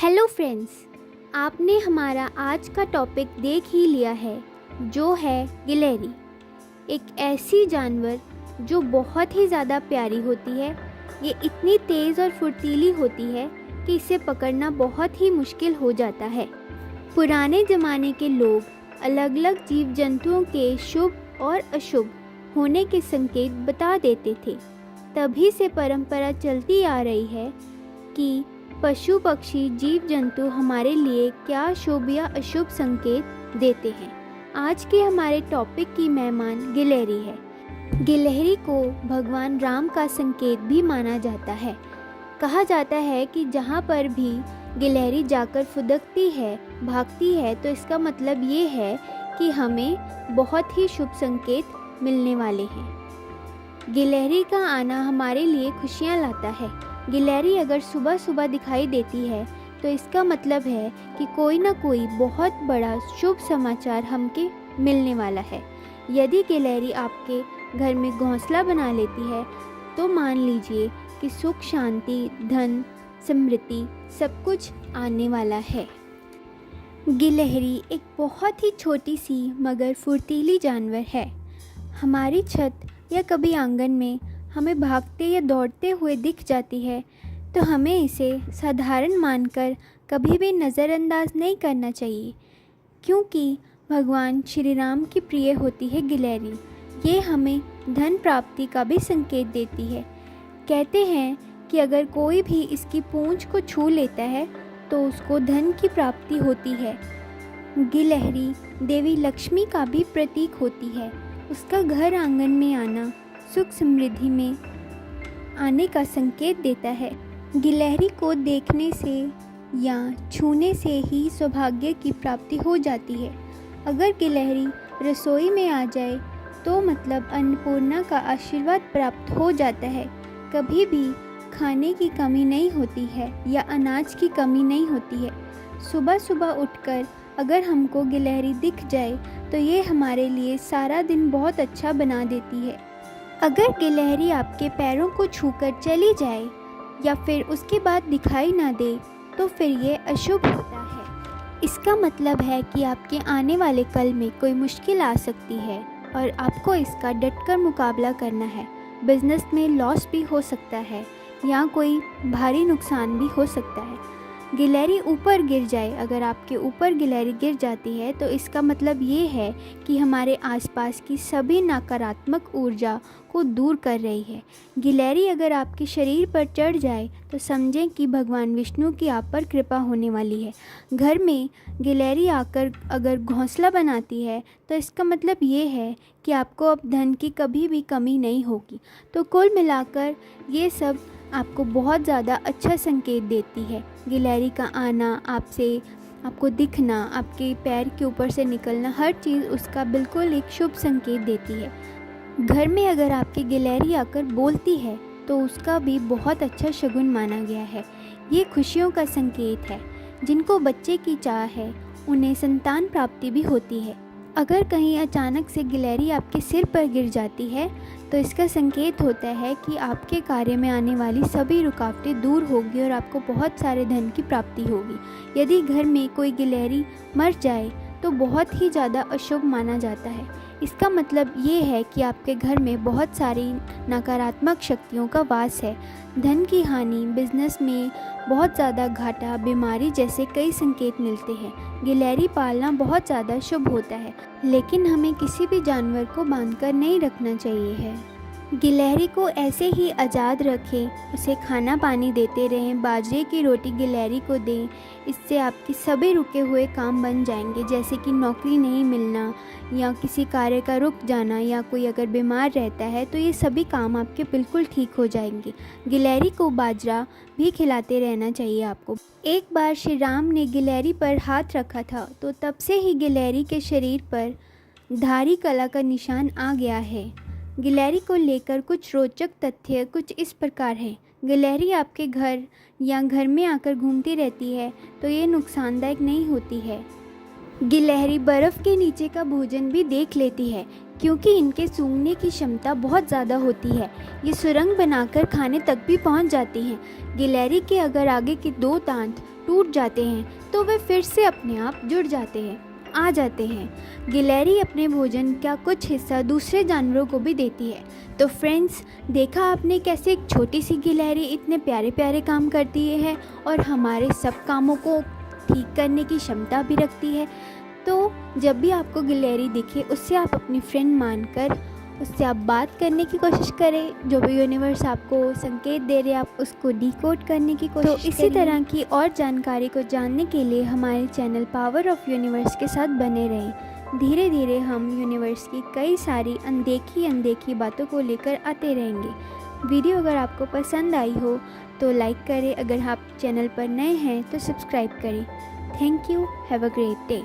Hello friends, आपने हमारा आज का टॉपिक देख ही लिया है, जो है गिलहरी। एक ऐसी जानवर जो बहुत ही ज़्यादा प्यारी होती है। ये इतनी तेज़ और फुर्तीली होती है कि इसे पकड़ना बहुत ही मुश्किल हो जाता है। पुराने ज़माने के लोग अलग अलग जीव जंतुओं के शुभ और अशुभ होने के संकेत बता देते थे। तभी से परंपरा चलती आ रही है कि पशु पक्षी जीव जंतु हमारे लिए क्या शुभ या अशुभ संकेत देते हैं। आज के हमारे टॉपिक की मेहमान गिलहरी है। गिलहरी को भगवान राम का संकेत भी माना जाता है। कहा जाता है कि जहाँ पर भी गिलहरी जाकर फुदकती है, भागती है, तो इसका मतलब ये है कि हमें बहुत ही शुभ संकेत मिलने वाले हैं। गिलहरी का आना हमारे लिए खुशियाँ लाता है। गिलहरी अगर सुबह सुबह दिखाई देती है तो इसका मतलब है कि कोई ना कोई बहुत बड़ा शुभ समाचार हमके मिलने वाला है। यदि गिलहरी आपके घर में घोंसला बना लेती है तो मान लीजिए कि सुख, शांति, धन, समृद्धि सब कुछ आने वाला है। गिलहरी एक बहुत ही छोटी सी मगर फुर्तीली जानवर है। हमारी छत या कभी आंगन में हमें भागते या दौड़ते हुए दिख जाती है तो हमें इसे साधारण मानकर कभी भी नज़रअंदाज नहीं करना चाहिए, क्योंकि भगवान श्री राम की प्रिय होती है गिलहरी। ये हमें धन प्राप्ति का भी संकेत देती है। कहते हैं कि अगर कोई भी इसकी पूंछ को छू लेता है तो उसको धन की प्राप्ति होती है। गिलहरी देवी लक्ष्मी का भी प्रतीक होती है। उसका घर आंगन में आना सुख समृद्धि में आने का संकेत देता है। गिलहरी को देखने से या छूने से ही सौभाग्य की प्राप्ति हो जाती है। अगर गिलहरी रसोई में आ जाए तो मतलब अन्नपूर्णा का आशीर्वाद प्राप्त हो जाता है। कभी भी खाने की कमी नहीं होती है या अनाज की कमी नहीं होती है। सुबह सुबह उठकर अगर हमको गिलहरी दिख जाए तो ये हमारे लिए सारा दिन बहुत अच्छा बना देती है। अगर गिलहरी आपके पैरों को छूकर चली जाए या फिर उसके बाद दिखाई ना दे तो फिर ये अशुभ होता है। इसका मतलब है कि आपके आने वाले कल में कोई मुश्किल आ सकती है और आपको इसका डटकर मुकाबला करना है। बिजनेस में लॉस भी हो सकता है या कोई भारी नुकसान भी हो सकता है। गिलहरी ऊपर गिर जाए, अगर आपके ऊपर गिलहरी गिर जाती है तो इसका मतलब ये है कि हमारे आसपास की सभी नकारात्मक ऊर्जा को दूर कर रही है। गिलहरी अगर आपके शरीर पर चढ़ जाए तो समझें कि भगवान विष्णु की आप पर कृपा होने वाली है। घर में गिलहरी आकर अगर घोंसला बनाती है तो इसका मतलब ये है कि आपको अब धन की कभी भी कमी नहीं होगी। तो कुल मिलाकर ये सब आपको बहुत ज़्यादा अच्छा संकेत देती है। गिलहरी का आना, आपको दिखना, आपके पैर के ऊपर से निकलना, हर चीज़ उसका बिल्कुल एक शुभ संकेत देती है। घर में अगर आपकी गिलहरी आकर बोलती है तो उसका भी बहुत अच्छा शगुन माना गया है। ये खुशियों का संकेत है। जिनको बच्चे की चाह है उन्हें संतान प्राप्ति भी होती है। अगर कहीं अचानक से गिलहरी आपके सिर पर गिर जाती है तो इसका संकेत होता है कि आपके कार्य में आने वाली सभी रुकावटें दूर होगी और आपको बहुत सारे धन की प्राप्ति होगी। यदि घर में कोई गिलहरी मर जाए तो बहुत ही ज़्यादा अशुभ माना जाता है। इसका मतलब ये है कि आपके घर में बहुत सारी नकारात्मक शक्तियों का वास है। धन की हानि, बिजनेस में बहुत ज़्यादा घाटा, बीमारी जैसे कई संकेत मिलते हैं। गिलहरी पालना बहुत ज़्यादा शुभ होता है, लेकिन हमें किसी भी जानवर को बांधकर नहीं रखना चाहिए है। गिलहरी को ऐसे ही आज़ाद रखें, उसे खाना पानी देते रहें। बाजरे की रोटी गिलहरी को दें, इससे आपके सभी रुके हुए काम बन जाएंगे, जैसे कि नौकरी नहीं मिलना या किसी कार्य का रुक जाना या कोई अगर बीमार रहता है तो ये सभी काम आपके बिल्कुल ठीक हो जाएंगे। गिलहरी को बाजरा भी खिलाते रहना चाहिए आपको। एक बार श्री राम ने गिलहरी पर हाथ रखा था तो तब से ही गिलहरी के शरीर पर धारी कला का निशान आ गया है। गिलहरी को लेकर कुछ रोचक तथ्य कुछ इस प्रकार हैं। गिलहरी आपके घर या घर में आकर घूमती रहती है तो ये नुकसानदायक नहीं होती है। गिलहरी बर्फ़ के नीचे का भोजन भी देख लेती है, क्योंकि इनके सूंघने की क्षमता बहुत ज़्यादा होती है। ये सुरंग बनाकर खाने तक भी पहुंच जाती हैं। गिलहरी के अगर आगे के 2 दांत टूट जाते हैं तो वे फिर से अपने आप जुड़ जाते हैं, आ जाते हैं। गिलहरी अपने भोजन का कुछ हिस्सा दूसरे जानवरों को भी देती है। तो फ्रेंड्स, देखा आपने कैसे एक छोटी सी गिलहरी इतने प्यारे प्यारे काम करती है और हमारे सब कामों को ठीक करने की क्षमता भी रखती है। तो जब भी आपको गिलहरी दिखे उससे आप अपनी फ्रेंड मानकर उससे आप बात करने की कोशिश करें। जो भी यूनिवर्स आपको संकेत दे रहे आप उसको डिकोड करने की कोशिश तो इसी तरह की और जानकारी को जानने के लिए हमारे चैनल पावर ऑफ यूनिवर्स के साथ बने रहें। धीरे धीरे हम यूनिवर्स की कई सारी अनदेखी बातों को लेकर आते रहेंगे। वीडियो अगर आपको पसंद आई हो तो लाइक करें, अगर आप चैनल पर नए हैं तो सब्सक्राइब करें। Thank you, have a great day.